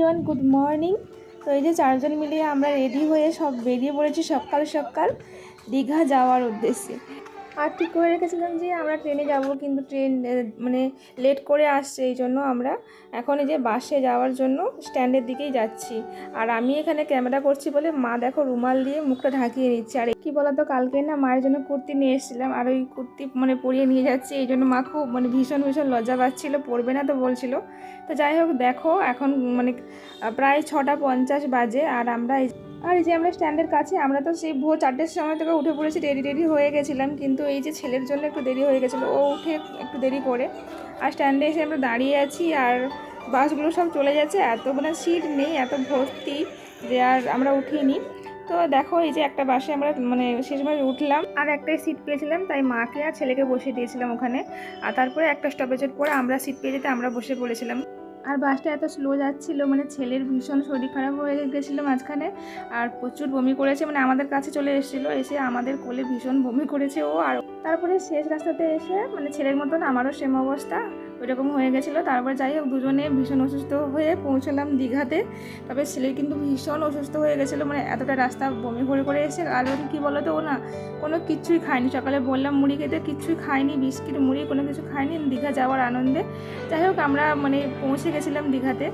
Everyone, good morning. তো এই যে চারজন মিলিয়ে আমরা রেডি হয়ে সব বেরিয়ে পড়েছি সকাল সকাল দীঘা যাওয়ার উদ্দেশ্যে। আর ঠিক করে রেখেছিলাম যে আমরা ট্রেনে যাব, কিন্তু ট্রেন মানে লেট করে আসছে, এই জন্য আমরা এখন এই যে বাসে যাওয়ার জন্য স্ট্যান্ডের দিকেই যাচ্ছি। আর আমি এখানে ক্যামেরা করছি বলে মা দেখো রুমাল দিয়ে মুখটা ঢাকিয়ে নিচ্ছে। আর কি বলতো, কালকে না মায়ের জন্য কুর্তি নিয়ে এসেছিলাম, আর ওই কুর্তি পরিয়ে নিয়ে যাচ্ছি, এই জন্য মা খুব ভীষণ ভীষণ লজ্জা পাচ্ছিল, পরবে না তো বলছিল। তো যাই হোক, দেখো এখন প্রায় 6:50 বাজে, আর এই যে আমরা স্ট্যান্ডের কাছে। আমরা তো সেই ভোর 4টের সময় থেকে উঠে পড়েছি, রেডি হয়ে গেছিলাম, কিন্তু এই যে ছেলের জন্য একটু দেরি হয়ে গেছিলো, ও উঠে একটু দেরি করে। আর স্ট্যান্ডে এসে আমরা দাঁড়িয়ে আছি, আর বাসগুলো সব চলে যাচ্ছে, এত সিট নেই, এত ভর্তি যে আর আমরা উঠিনি। তো দেখো এই যে একটা বাসে আমরা সে সময় উঠলাম, আর একটাই সিট পেয়েছিলাম, তাই মাকে আর ছেলেকে বসিয়ে দিয়েছিলাম ওখানে। আর তারপরে একটা স্টপেজের পরে আমরা সিট পেয়ে যেতে আমরা বসে পড়েছিলাম। আর বাসটা এত স্লো যাচ্ছিল, ছেলের ভীষণ শরীর খারাপ হয়ে গেছিলো মাঝখানে, আর প্রচুর বমি করেছে, আমাদের কাছে চলে এসেছিলো, এসে আমাদের কোলে ভীষণ বমি করেছে ও। আর তারপরে শেষ রাস্তাতে এসে ছেলের মতন আমারও সেম অবস্থা ওইরকম হয়ে গেছিলো। তারপর যাই হোক, দুজনে ভীষণ অসুস্থ হয়ে পৌঁছলাম দীঘাতে। তবে ছেলের কিন্তু ভীষণ অসুস্থ হয়ে গেছিলো, এতটা রাস্তা বমি করে এসে। আর কী বলো তো, ও না কোনো কিচ্ছুই খায়নি, সকালে বললাম মুড়ি খেতে, কিচ্ছুই খায়নি, বিস্কিট মুড়ি কোনো কিছু খায়নি দীঘা যাওয়ার আনন্দে। যাই হোক, আমরা পৌঁছে গেছিলাম দীঘাতে।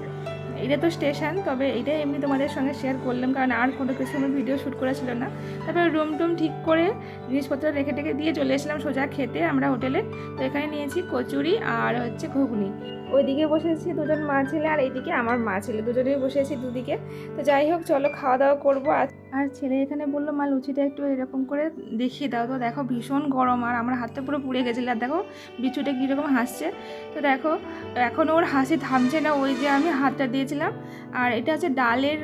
এটা তো স্টেশন, তবে এটাই এমনি তোমাদের সঙ্গে শেয়ার করলাম, কারণ আর কোনো কিছু আমার ভিডিও শ্যুট করা ছিল না। তারপরে রুম ঠিক করে জিনিসপত্র রেখে দিয়ে চলে এসলাম সোজা খেতে আমরা হোটেলে। তো এখানে নিয়েছি কচুরি আর হচ্ছে ঘুগনি। ওইদিকে বসেছি দুজন মা ছেলে, আর এইদিকে আমার মা ছেলে, দুজনেই বসেছি দুদিকে। তো যাই হোক, চলো খাওয়া দাওয়া করবো। আর ছেলে এখানে বললো মা লুচিটা একটু এরকম করে দেখিয়ে দাও। তো দেখো ভীষণ গরম, আর আমার হাতটা পুরো পুড়ে গেছিলো। আর দেখো বিচুটা কীরকম হাসছে। তো দেখো এখন ওর হাসি থামছে না, ওই যে আমি হাতটা দিয়েছিলাম। আর এটা হচ্ছে ডালের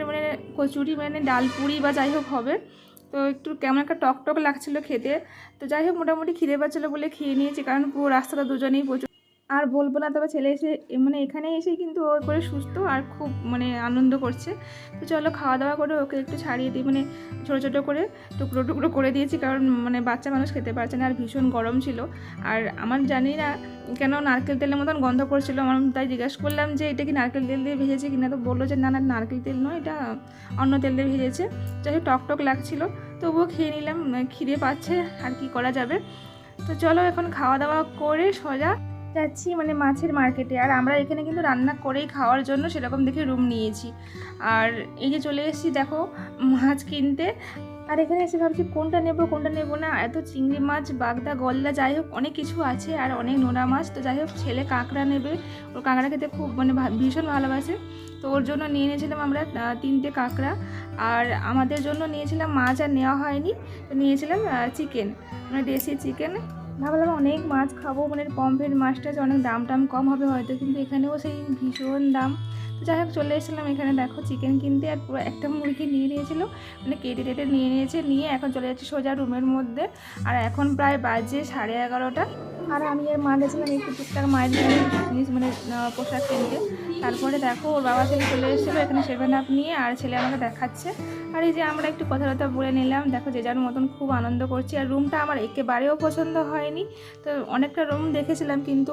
কচুরি, ডাল পুরি বা যাই হোক হবে। তো একটু কেমন একটা টক লাগছিলো খেতে। তো যাই হোক, মোটামুটি খিদে পাচ্ছিলো বলে খেয়ে নিয়েছি, কারণ পুরো রাস্তাটা দুজনেই প্রচুর। আর বলবো না, তবে ছেলে এসে এখানে এসে কিন্তু ও করে সুস্থ আর খুব আনন্দ করছে। তো চলো খাওয়া দাওয়া করে ওকে একটু ছাড়িয়ে দিই, ছোটো ছোটো করে টুকরো করে দিয়েছি, কারণ বাচ্চা মানুষ খেতে পারছে না, আর ভীষণ গরম ছিল। আর আমার জানি না কেন নারকেল তেলের মতন গন্ধ করছিল, আমার তাই জিজ্ঞাসা করলাম যে এটা কি নারকেল তেল দিয়ে ভেজেছে কিনা। তো বললো যে না না, নারকেল তেল নয়, এটা অন্য তেল দিয়ে ভেজেছে। যাই হোক, টক লাগছিলো, তবুও খেয়ে নিলাম, খিদে পাচ্ছে আর কি করা যাবে। তো চলো এখন খাওয়া দাওয়া করে সোজা যাচ্ছি মাছের মার্কেটে। আর আমরা এখানে কিন্তু রান্না করেই খাওয়ার জন্য সেরকম দেখে রুম নিয়েছি। আর এই যে চলে এসেছি দেখো মাছ কিনতে। আর এখানে এসে ভাবছি কোনটা নেবো না, এত চিংড়ি মাছ, বাগদা, গলদা, যাই হোক অনেক কিছু আছে, আর অনেক নোনা মাছ। তো যাই হোক, ছেলে কাঁকড়া নেবে, ওর কাঁকড়া খেতে খুব ভীষণ ভালোবাসে। তো ওর জন্য নিয়ে নিয়েছিলাম আমরা 3টে কাঁকড়া, আর আমাদের জন্য নিয়েছিলাম মাছ, আর নেওয়া হয়নি, তো নিয়েছিলাম চিকেন, দেশি চিকেন। ভাবলাম অনেক মাছ খাবো, পমফ্রেট মাছটা যে অনেক দাম কম হবে হয়তো, কিন্তু এখানেও সেই ভীষণ দাম। তো যাই হোক, চলে এসেছিলাম এখানে দেখো চিকেন কিনতে। আর পুরো একটা মুরগি নিয়ে নিয়েছিল, কেটে নিয়ে নিয়েছে, নিয়ে এখন চলে যাচ্ছি সোজা রুমের মধ্যে। আর এখন প্রায় বাজে 11:30। আর আমি আর মা গেছিলাম একটু টুকটাক মায়ের জিনিস পোশাক কিনতে। তারপরে দেখো ওর বাবা ছেলে চলে এসেছিলো এখানে 7 আপ নিয়ে, আর ছেলে আমাকে দেখাচ্ছে। আর এই যে আমরা একটু কথাবার্তা বলে নিলাম, দেখো যে যার মতন খুব আনন্দ করছি। আর রুমটা আমার একেবারেও পছন্দ হয়নি। তো অনেকটা রুম দেখেছিলাম, কিন্তু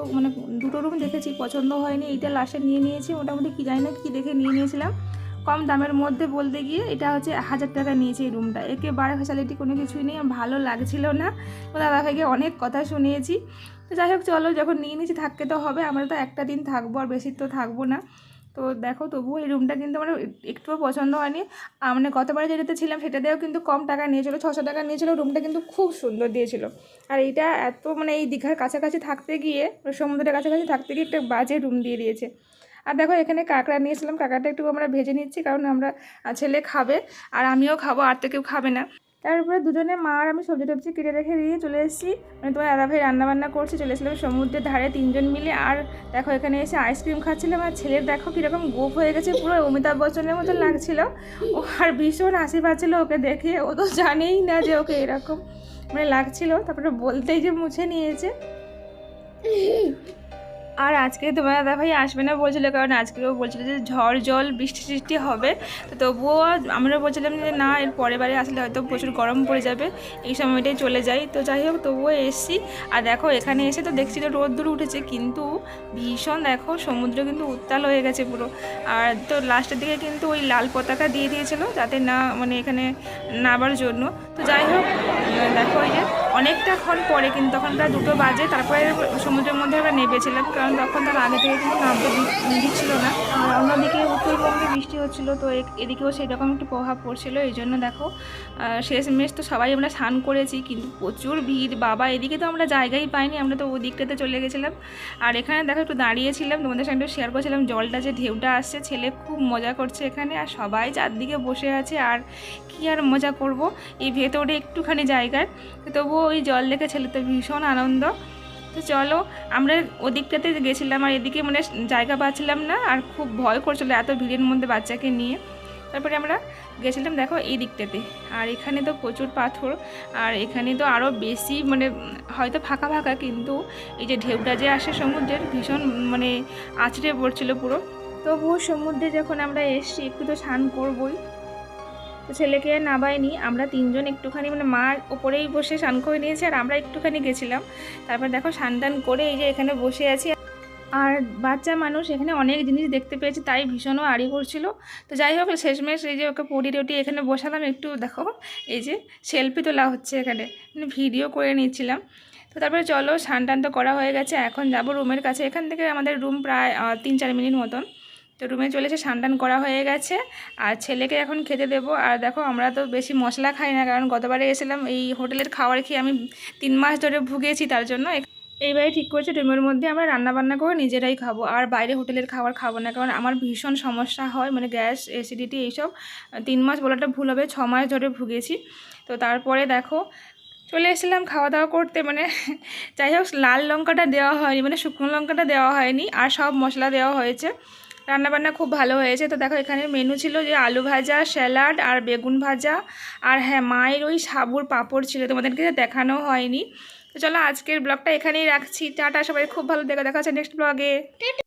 2টো রুম দেখেছি, পছন্দ হয়নি, এইটা লাস্টে নিয়ে নিয়েছি। মোটামুটি কি জানি না কী দেখে নিয়ে নিয়েছিলাম, কম দামের মধ্যে বলতে গিয়ে এটা হচ্ছে 1000 টাকা নিয়েছে এই রুমটা। একেবারে ফ্যাসিলিটি কোনো কিছুই নেই, ভালো লাগছিল না। দাদাভাইকে অনেক কথা শুনিয়েছি। তো যাই হোক, চলো যখন নিয়ে নিয়েছি থাকতে তো হবে, আমরা তো একটা দিন থাকবো, আর বেশি তো থাকবো না। তো দেখো তবুও এই রুমটা কিন্তু আমার একটুও পছন্দ হয়নি। গতবারে যেটাতে ছিলাম সেটাতেও কিন্তু কম টাকা নিয়েছিল, 600 টাকা নিয়েছিল। রুমটা কিন্তু খুব সুন্দর দিয়েছিল। আর এইটা এত এই দীঘার কাছাকাছি থাকতে গিয়ে, সমুদ্রের কাছাকাছি থাকতে গিয়ে একটা বাজে রুম দিয়ে দিয়েছে। আর দেখো এখানে কাঁকড়া নিয়েছিলাম, কাঁকড়াটা একটু আমরা ভেজে নিচ্ছি, কারণ আমরা ছেলে খাবে আর আমিও খাবো, আর তো কেউ খাবে না। তারপরে দুজনে মা আর আমি সবজি টবজি কেটে রেখে দিয়ে চলে এসেছি, তোমার দাদাভাই রান্নাবান্না করছে, চলে এসেছিলাম সমুদ্রের ধারে 3জন মিলে। আর দেখো এখানে এসে আইসক্রিম খাচ্ছিলাম, আর ছেলের দেখো কীরকম গোপ হয়ে গেছে, পুরো অমিতাভ বচ্চনের মতো লাগছিল। ও আর ভীষণ হাসি পাচ্ছিলো ওকে দেখে, ও তো জানেই না যে ওকে এরকম লাগছিল। তারপরে বলতেই যে মুছে নিয়েছে। আর আজকে তোমার দাদা ভাই আসবে না বলছিল, কারণ আজকেও বলছিল যে ঝড় জল বৃষ্টি সৃষ্টি হবে। তো তবুও আমরা বলছিলাম যে না, এর পরের বারে আসলে হয়তো প্রচুর গরম পড়ে যাবে, এই সময়টাই চলে যাই। তো যাই হোক, তবুও এসছি। আর দেখো এখানে এসে তো দেখছি তো রোদ দূর উঠেছে, কিন্তু ভীষণ দেখো সমুদ্র কিন্তু উত্তাল হয়ে গেছে পুরো। আর তো লাস্টের দিকে কিন্তু ওই লাল পতাকা দিয়ে দিয়েছিল যাতে না মানে এখানে নামার জন্য। তো যাই হোক দেখো এই যে অনেকটাক্ষণ পরে, কিন্তু তখন প্রায় 2টো বাজে তারপরে সমুদ্রের মধ্যে আমরা নেমেছিলাম, কারণ তখন তার আগে থেকে কিন্তু নামতে দিচ্ছিল না। আর অন্যদিকে উত্তরবঙ্গে বৃষ্টি হচ্ছিলো, তো এদিকেও সেই রকম একটু প্রভাব পড়ছিল। এই জন্য দেখো শেষমেশ তো সবাই আমরা স্নান করেছি, কিন্তু প্রচুর ভিড় বাবা। এদিকে তো আমরা জায়গাই পাইনি, আমরা তো ওদিকটাতে চলে গেছিলাম। আর এখানে দেখো একটু দাঁড়িয়েছিলাম, তোমাদের সঙ্গে একটু শেয়ার করছিলাম জলটা যে ঢেউটা আসছে, ছেলে খুব মজা করছে এখানে, আর সবাই চারদিকে বসে আছে। আর কি আর মজা করব এই ভেতরে একটুখানি জায়গার, তবুও ওই জল দেখে ছেলে তো ভীষণ আনন্দ। তো চলো, আমরা ওদিকটাতে গেছিলাম আর এদিকে মানে জায়গা পাচ্ছিলাম না, আর খুব ভয় করছিলো এত ভিড়ের মধ্যে বাচ্চাকে নিয়ে। তারপরে আমরা গেছিলাম দেখো এই দিকটাতে, আর এখানে তো প্রচুর পাথর, আর এখানে তো আরও বেশি মানে হয়তো ফাঁকা ফাঁকা, কিন্তু এই যে ঢেউটা যে আসে সমুদ্রের ভীষণ মানে আছড়ে পড়ছিল পুরো। তবুও সমুদ্রে যখন আমরা এসছি একটু তো স্নান করবই। তো ছেলেকে নামাইনি, আমরা 3জন একটুখানি মানে মা ওপরেই বসে স্নান করে নিয়েছে, আর আমরা একটুখানি গেছিলাম। তারপর দেখো স্নান টান করে এই যে এখানে বসে আছি। আর বাচ্চা মানুষ এখানে অনেক জিনিস দেখতে পেয়েছে, তাই ভীষণও আড়ি করছিল। তো যাই হোক শেষমেশ এই যে ওকে পড়ি টটি এখানে বসালাম, একটু দেখো এই যে সেলফি তোলা হচ্ছে এখানে, ভিডিও করে নিচ্ছিলাম। তো তারপরে চলো, স্নান টান তো করা হয়ে গেছে, এখন যাব রুমের কাছে। এখান থেকে আমাদের রুম প্রায় 3-4 মিনিট মতন। তো রুমে চলে এসে স্নান টান করা হয়ে গেছে, আর ছেলেকে এখন খেতে দেবো। আর দেখো আমরা তো বেশি মশলা খাই না, কারণ গতবারে এসেছিলাম এই হোটেলের খাবার খেয়ে আমি 3 মাস ধরে ভুগেছি, তার জন্য এইবারে ঠিক করেছে রুমের মধ্যে আমরা রান্নাবান্না করে নিজেরাই খাবো, আর বাইরে হোটেলের খাবার খাবো না, কারণ আমার ভীষণ সমস্যা হয় মানে গ্যাস অ্যাসিডিটি এইসব। 3 মাস বলাটা ভুল হবে, 6 মাস ধরে ভুগেছি। তো তারপরে দেখো চলে এসেছিলাম খাওয়া দাওয়া করতে, মানে যাই হোক লাল লঙ্কাটা দেওয়া হয়নি, মানে শুকনো লঙ্কাটা দেওয়া হয়নি, আর সব মশলা দেওয়া হয়েছে। রান্নাবান্না খুব ভালো হয়েছে। তো দেখো এখানে মেনু ছিল যে আলু ভাজা, স্যালাড আর বেগুন ভাজা, আর হ্যাঁ মায়ের ওই সাবুর পাঁপড় ছিল, তোমাদেরকে দেখানো হয়নি। তো চলো আজকের ব্লগটা এখানেই রাখছি, টাটা সবাই, খুব ভালো দেখা হচ্ছে নেক্সট ব্লগে।